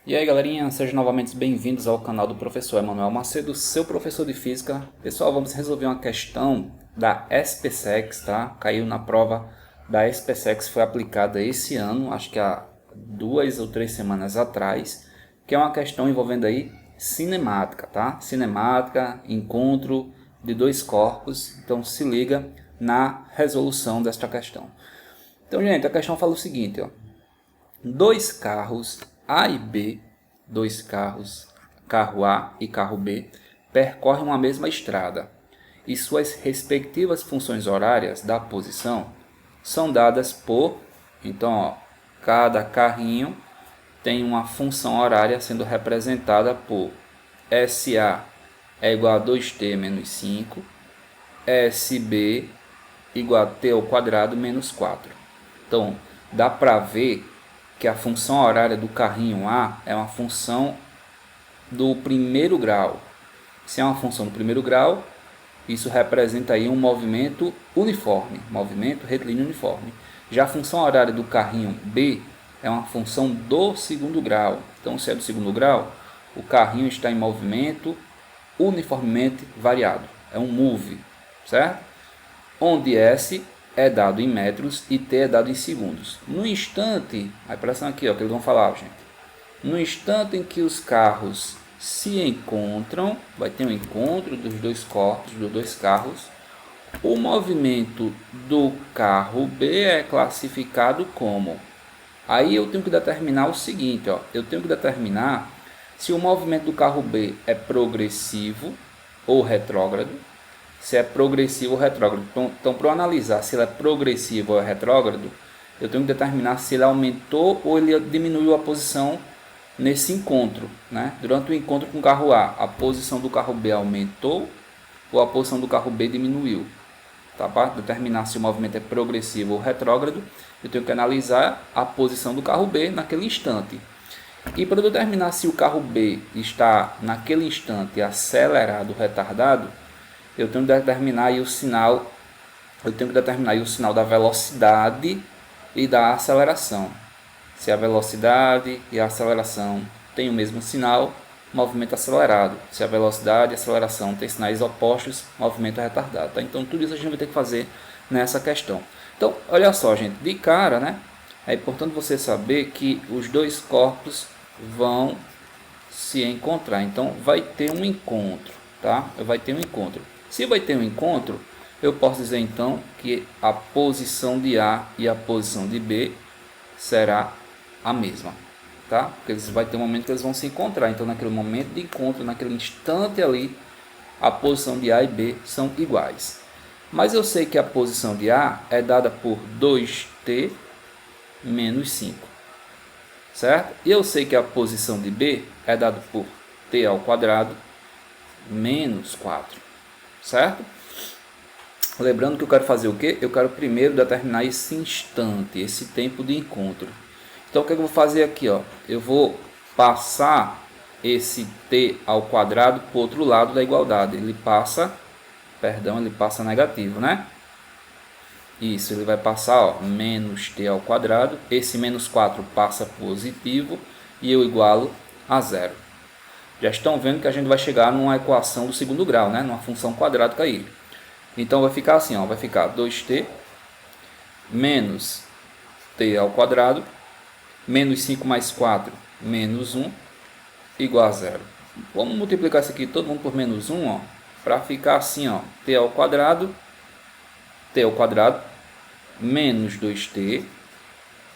E aí galerinha, sejam novamente bem-vindos ao canal do professor Emanuel Macedo, seu professor de física. Pessoal, vamos resolver uma questão da SPSEC, tá? Caiu na prova da SPSEC, foi aplicada esse ano, acho que há 2 ou 3 semanas atrás, que é uma questão envolvendo aí cinemática, tá? Cinemática, encontro de dois corpos, então se liga na resolução desta questão. Então, gente, a questão fala o seguinte, ó. Dois carros A e B, dois carros, carro A e carro B, percorrem uma mesma estrada e suas respectivas funções horárias da posição são dadas por, então, ó, cada carrinho tem uma função horária sendo representada por SA é igual a 2t menos 5, SB igual a t ao quadrado menos 4. Então, dá para ver que a função horária do carrinho A é uma função do primeiro grau. Se é uma função do primeiro grau, isso representa aí um movimento uniforme, movimento retilíneo uniforme. Já a função horária do carrinho B é uma função do segundo grau. Então, se é do segundo grau, o carrinho está em movimento uniformemente variado. É um move, certo? Onde S é dado em metros e T é dado em segundos. No instante, a pressão aqui, ó, que eles vão falar, gente. No instante em que os carros se encontram, vai ter um encontro dos dois corpos, dos dois carros, o movimento do carro B é classificado como. Aí eu tenho que determinar o seguinte, ó, eu tenho que determinar se o movimento do carro B é progressivo ou retrógrado, se é progressivo ou retrógrado. Então para eu analisar se ele é progressivo ou retrógrado, eu tenho que determinar se ele aumentou ou ele diminuiu a posição nesse encontro, né? Durante o encontro com o carro A, a posição do carro B aumentou ou a posição do carro B diminuiu. Tá? Para determinar se o movimento é progressivo ou retrógrado, eu tenho que analisar a posição do carro B naquele instante. E para determinar se o carro B está naquele instante acelerado ou retardado, eu tenho que determinar aí o sinal, da velocidade e da aceleração. Se a velocidade e a aceleração têm o mesmo sinal, movimento acelerado. Se a velocidade e a aceleração têm sinais opostos, movimento retardado. Tá? Então tudo isso a gente vai ter que fazer nessa questão. Então, olha só, gente, de cara, né? É importante você saber que os dois corpos vão se encontrar. Então vai ter um encontro, tá? Vai ter um encontro. Se vai ter um encontro, eu posso dizer então que a posição de A e a posição de B será a mesma, tá? Porque vai ter um momento que eles vão se encontrar. Então, naquele momento de encontro, naquele instante ali, a posição de A e B são iguais. Mas eu sei que a posição de A é dada por 2t menos 5, certo? E eu sei que a posição de B é dada por t ao quadrado menos 4. Certo? Lembrando que eu quero fazer o quê? Eu quero primeiro determinar esse instante, esse tempo de encontro. Então, o que eu vou fazer aqui? Ó? Eu vou passar esse t ao quadrado para o outro lado da igualdade. Ele passa negativo, né? Isso, ele vai passar, ó, menos t ao quadrado. Esse menos 4 passa positivo e eu igualo a zero. Já estão vendo que a gente vai chegar numa equação do segundo grau, né? Numa função quadrática aí. Então vai ficar assim, ó, vai ficar 2t menos t ao quadrado menos 5 mais 4 menos 1 igual a zero. Vamos multiplicar isso aqui todo mundo por menos 1, ó, para ficar assim, ó, t ao quadrado menos 2t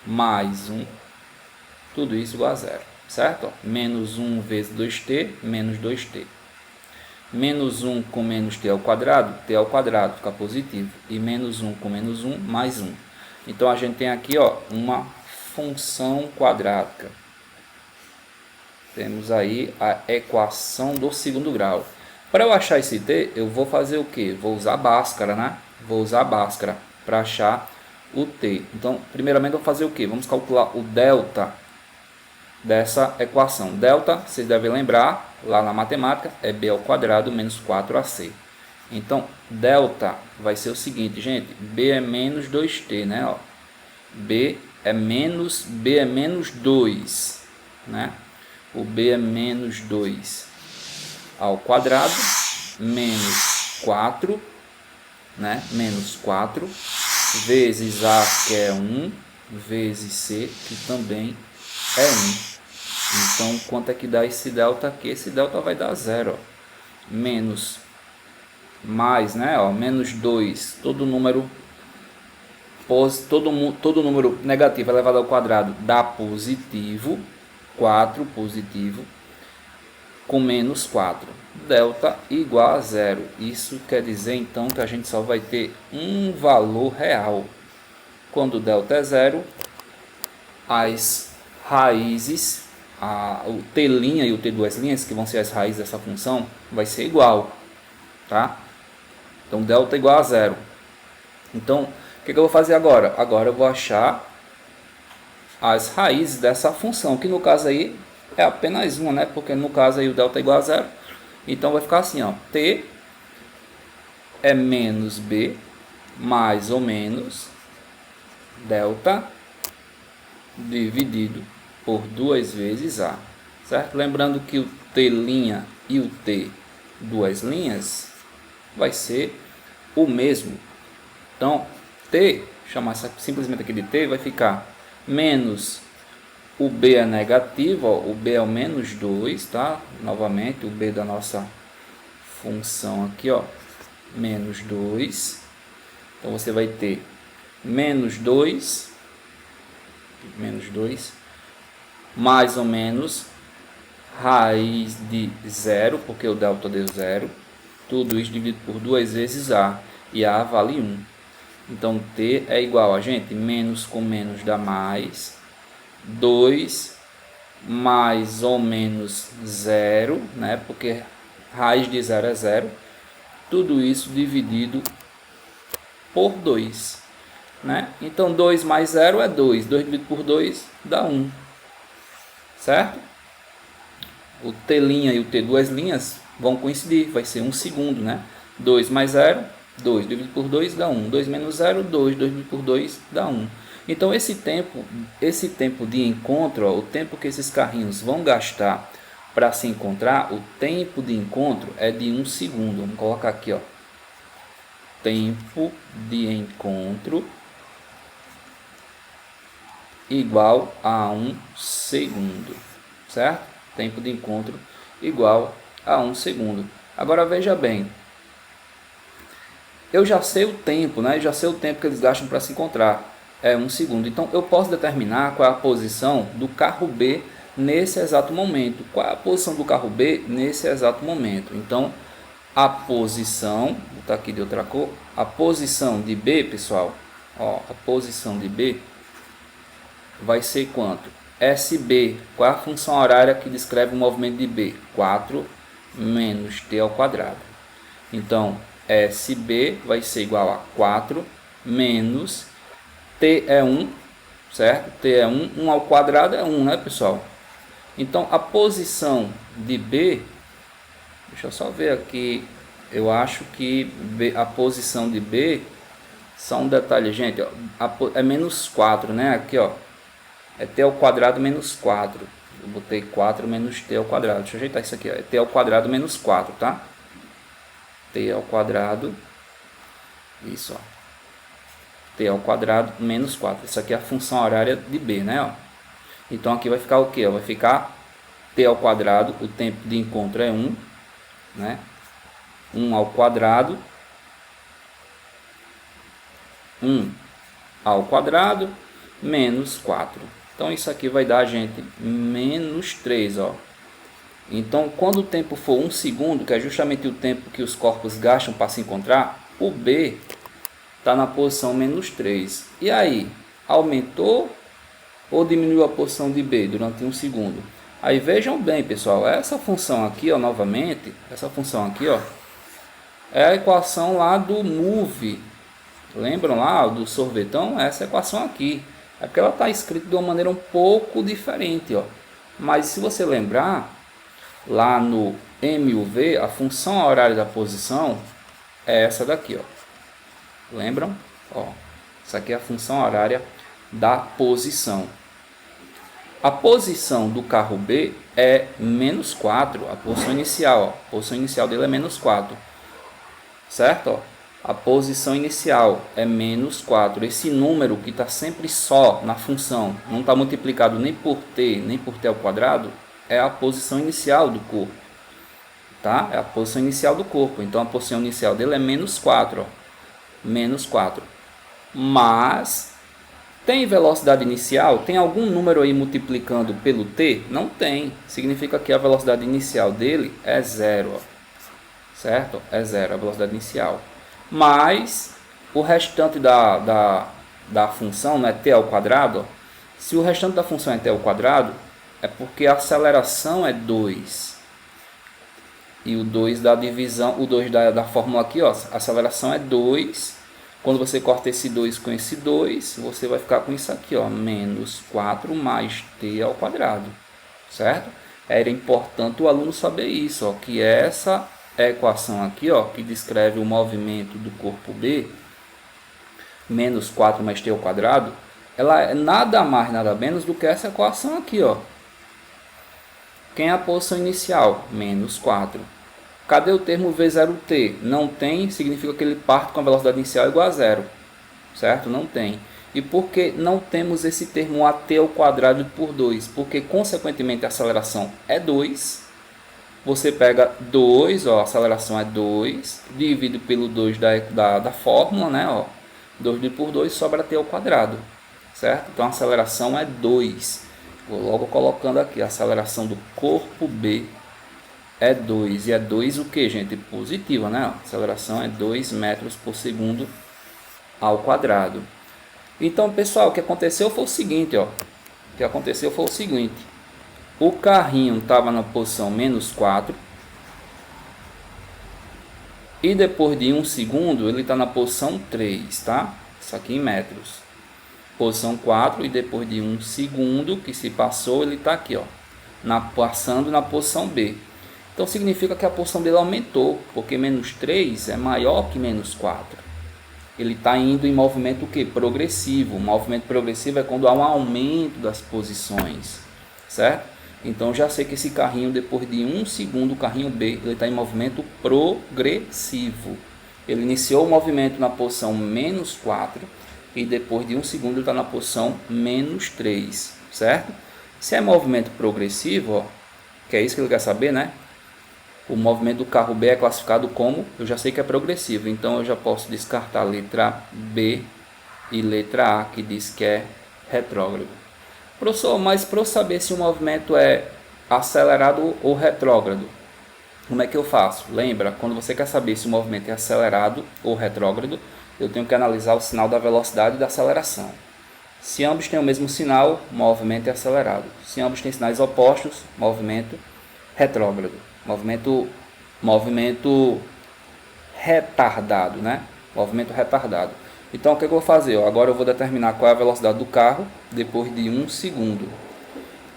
mais 1, tudo isso igual a zero. Certo? Menos 1 vezes 2t, menos 2t. Menos 1 com menos t ao quadrado fica positivo. E menos 1 com menos 1, mais 1. Então, a gente tem aqui, ó, uma função quadrática. Temos aí a equação do segundo grau. Para eu achar esse t, eu vou fazer o quê? Vou usar Bhaskara, né? Vou usar Bhaskara para achar o t. Então, primeiramente, eu vou fazer o quê? Vamos calcular o delta dessa equação. Delta, vocês devem lembrar, lá na matemática, é b ao quadrado menos 4ac. Então, delta vai ser o seguinte, gente, b é menos 2t, né? Ó, b é menos 2, né? O B é menos 2 ao quadrado, menos 4, né? Menos 4, vezes A, que é 1, vezes C, que também é 1. Então, quanto é que dá esse delta aqui? Esse delta vai dar 0. Ó. Menos, mais, né? Ó, menos 2, todo número negativo elevado ao quadrado dá positivo, 4 positivo, com menos 4. Delta igual a 0. Isso quer dizer, então, que a gente só vai ter um valor real. Quando delta é 0, as raízes, o t' e o t2', que vão ser as raízes dessa função, vai ser igual. Tá? Então, delta igual a 0. Então, o que eu vou fazer agora? Agora eu vou achar as raízes dessa função, que no caso aí é apenas uma, né? Porque no caso aí o delta é igual a 0. Então vai ficar assim, ó, t é menos b mais ou menos delta dividido por 2 vezes a, certo? Lembrando que o t' e o t duas linhas vai ser o mesmo. Então, t, chamar simplesmente aqui de t, vai ficar menos o b é negativo, ó, o b é o menos 2, tá? Novamente, o b da nossa função aqui, ó, menos 2. Então, você vai ter menos 2, mais ou menos raiz de 0, porque o delta deu 0. Tudo isso dividido por 2 vezes a, e a vale 1. Então, t é igual a, gente, menos com menos dá mais, 2 mais ou menos 0, né? Porque raiz de 0 é 0. Tudo isso dividido por 2. Né? Então, 2 mais 0 é 2. 2 dividido por 2 dá 1. Certo? O t' e o t2' vão coincidir. Vai ser 1 segundo. Né? 2 mais 0, 2 dividido por 2 dá 1. 2 menos 0, 2. 2 dividido por 2 dá 1. Então, esse tempo de encontro, ó, o tempo que esses carrinhos vão gastar para se encontrar, o tempo de encontro é de 1 segundo. Vamos colocar aqui, ó. Tempo de encontro igual a 1 segundo, certo? Tempo de encontro igual a 1 segundo. Agora, veja bem. Eu já sei o tempo, né? Já sei o tempo que eles gastam para se encontrar. É 1 segundo. Então, eu posso determinar qual é a posição do carro B nesse exato momento. Qual é a posição do carro B nesse exato momento? Então, a posição, vou botar aqui de outra cor, a posição de B, pessoal, ó, a posição de B vai ser quanto? SB, qual é a função horária que descreve o movimento de B? 4 menos t ao quadrado. Então, SB vai ser igual a 4 menos t é 1, certo? T é 1, 1 ao quadrado é 1, né, pessoal? Então, a posição de B, deixa eu só ver aqui, eu acho que a posição de B, só um detalhe, gente, ó, é menos 4, né? Aqui, ó, é t ao quadrado menos 4. Eu botei 4 menos t ao quadrado. Deixa eu ajeitar isso aqui, ó. É t ao quadrado menos 4, tá? T ao quadrado, isso, ó. T ao quadrado menos 4. Isso aqui é a função horária de B, né? Ó. Então, aqui vai ficar o quê? Vai ficar t ao quadrado, o tempo de encontro é 1, né? 1 ao quadrado, 1 ao quadrado, menos 4. Então, isso aqui vai dar, gente, menos 3, ó. Então, quando o tempo for 1 segundo, que é justamente o tempo que os corpos gastam para se encontrar, o B está na posição menos 3. E aí, aumentou ou diminuiu a posição de B durante 1 segundo? Aí vejam bem, pessoal, essa função aqui, ó, novamente, essa função aqui, ó, é a equação lá do move. Lembram lá do sorvetão? Essa equação aqui. É porque ela está escrita de uma maneira um pouco diferente, ó. Mas se você lembrar, lá no MUV, a função horária da posição é essa daqui, ó. Lembram? Ó, essa aqui é a função horária da posição. A posição do carro B é menos 4, a posição inicial. Ó. A posição inicial dele é menos 4. Certo? Ó. A posição inicial é menos 4. Esse número que está sempre só na função, não está multiplicado nem por t, nem por t ao quadrado, é a posição inicial do corpo. Tá? É a posição inicial do corpo. Então, a posição inicial dele é menos 4. Ó. Menos 4. Mas, tem velocidade inicial? Tem algum número aí multiplicando pelo t? Não tem. Significa que a velocidade inicial dele é 0. Ó. Certo? É 0 a velocidade inicial. Mas, o restante da função, não é t ao quadrado? Ó. Se o restante da função é t ao quadrado, é porque a aceleração é 2. E o 2 da divisão, o 2 da fórmula aqui, ó, a aceleração é 2. Quando você corta esse 2 com esse 2, você vai ficar com isso aqui, ó, menos 4 mais t ao quadrado, certo? Era importante o aluno saber isso, ó, que essa equação aqui, ó, que descreve o movimento do corpo B, menos 4 mais t ao quadrado, ela é nada mais, nada menos do que essa equação aqui, ó. Quem é a posição inicial? Menos 4. Cadê o termo V0t? Não tem, significa que ele parte com a velocidade inicial igual a 0. Certo? Não tem. E por que não temos esse termo at ao quadrado por 2? Porque, consequentemente, a aceleração é 2. Você pega 2, ó, a aceleração é 2, divide pelo 2 da fórmula, né? Ó, 2 dividido por 2 sobra t ao quadrado. Certo? Então, a aceleração é 2. Vou logo colocando aqui, a aceleração do corpo B é 2. E é 2 o que, gente? Positiva, né? A aceleração é 2 metros por segundo ao quadrado. Então, pessoal, o que aconteceu foi o seguinte, ó. O que aconteceu foi o seguinte. O carrinho estava na posição menos 4. E depois de 1 segundo, ele está na posição 3, tá? Isso aqui em metros. Posição 4 e depois de 1 segundo que se passou, ele está aqui, ó. Passando na posição B. Então, significa que a posição dele aumentou, porque menos 3 é maior que menos 4. Ele está indo em movimento o quê? Progressivo. O movimento progressivo é quando há um aumento das posições, certo? Então, já sei que esse carrinho, depois de 1 segundo, o carrinho B, ele está em movimento progressivo. Ele iniciou o movimento na posição menos 4 e depois de 1 segundo ele está na posição menos 3, certo? Se é movimento progressivo, ó, que é isso que ele quer saber, né? O movimento do carro B é classificado como, eu já sei que é progressivo, então eu já posso descartar a letra B e letra A, que diz que é retrógrado. Professor, mas para eu saber se o movimento é acelerado ou retrógrado, como é que eu faço? Lembra, quando você quer saber se o movimento é acelerado ou retrógrado, eu tenho que analisar o sinal da velocidade e da aceleração. Se ambos têm o mesmo sinal, o movimento é acelerado. Se ambos têm sinais opostos, movimento retrógrado. Movimento retardado, né? Movimento retardado. Então, o que eu vou fazer? Agora eu vou determinar qual é a velocidade do carro depois de 1 segundo.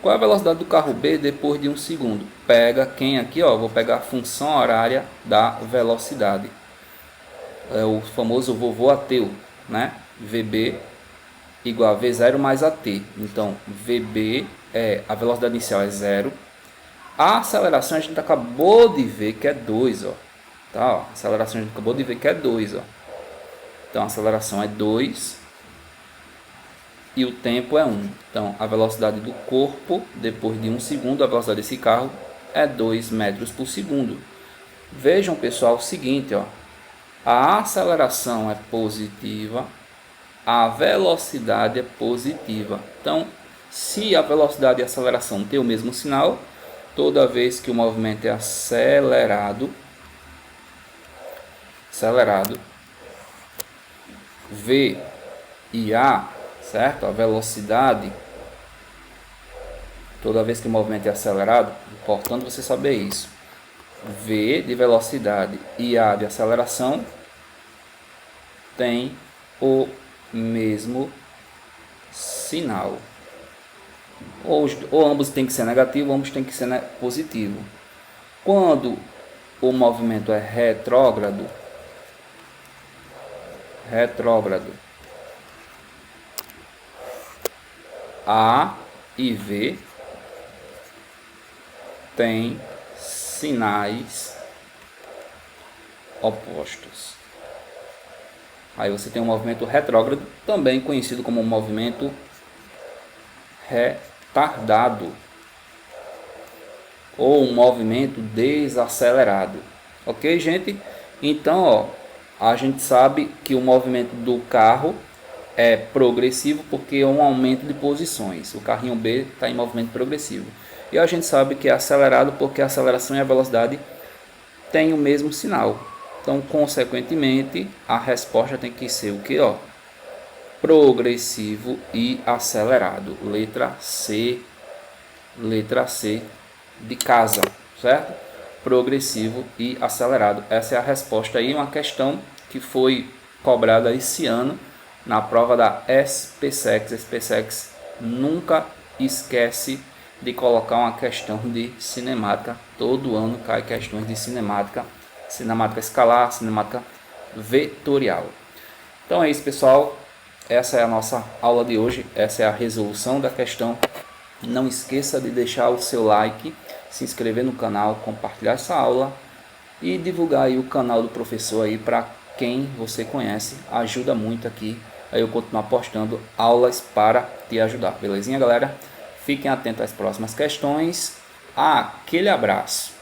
Qual é a velocidade do carro B depois de 1 segundo? Pega quem aqui, ó, vou pegar a função horária da velocidade. É o famoso vovô ateu, né? VB igual a V0 mais AT. Então, VB é a velocidade inicial é 0. A aceleração a gente acabou de ver que é 2, ó. Tá, ó. A aceleração a gente acabou de ver que é 2, ó. Então, a aceleração é 2 e o tempo é 1. Então, a velocidade do corpo, depois de 1 segundo, a velocidade desse carro é 2 metros por segundo. Vejam, pessoal, o seguinte, ó. A aceleração é positiva, a velocidade é positiva. Então, se a velocidade e a aceleração têm o mesmo sinal, toda vez que o movimento é acelerado, V e A, certo? A velocidade, toda vez que o movimento é acelerado, importante você saber isso. V de velocidade e A de aceleração tem o mesmo sinal. Ou ambos tem que ser negativo, ou ambos tem que ser positivo. Quando o movimento é retrógrado, A e V têm sinais opostos. Aí você tem um movimento retrógrado, também conhecido como movimento retardado ou um movimento desacelerado. Ok, gente? Então, ó, a gente sabe que o movimento do carro é progressivo porque é um aumento de posições. O carrinho B está em movimento progressivo. E a gente sabe que é acelerado porque a aceleração e a velocidade têm o mesmo sinal. Então, consequentemente, a resposta tem que ser o que? Ó? Progressivo e acelerado. Letra C de casa, certo? Progressivo e acelerado. Essa é a resposta aí, uma questão que foi cobrada esse ano na prova da SPSEC. SPSEC nunca esquece de colocar uma questão de cinemática. Todo ano cai questões de cinemática, cinemática escalar, cinemática vetorial. Então é isso, pessoal. Essa é a nossa aula de hoje. Essa é a resolução da questão. Não esqueça de deixar o seu like, se inscrever no canal, compartilhar essa aula e divulgar aí o canal do professor aí para quem você conhece. Ajuda muito aqui a eu continuar postando aulas para te ajudar. Belezinha, galera? Fiquem atentos às próximas questões. Aquele abraço!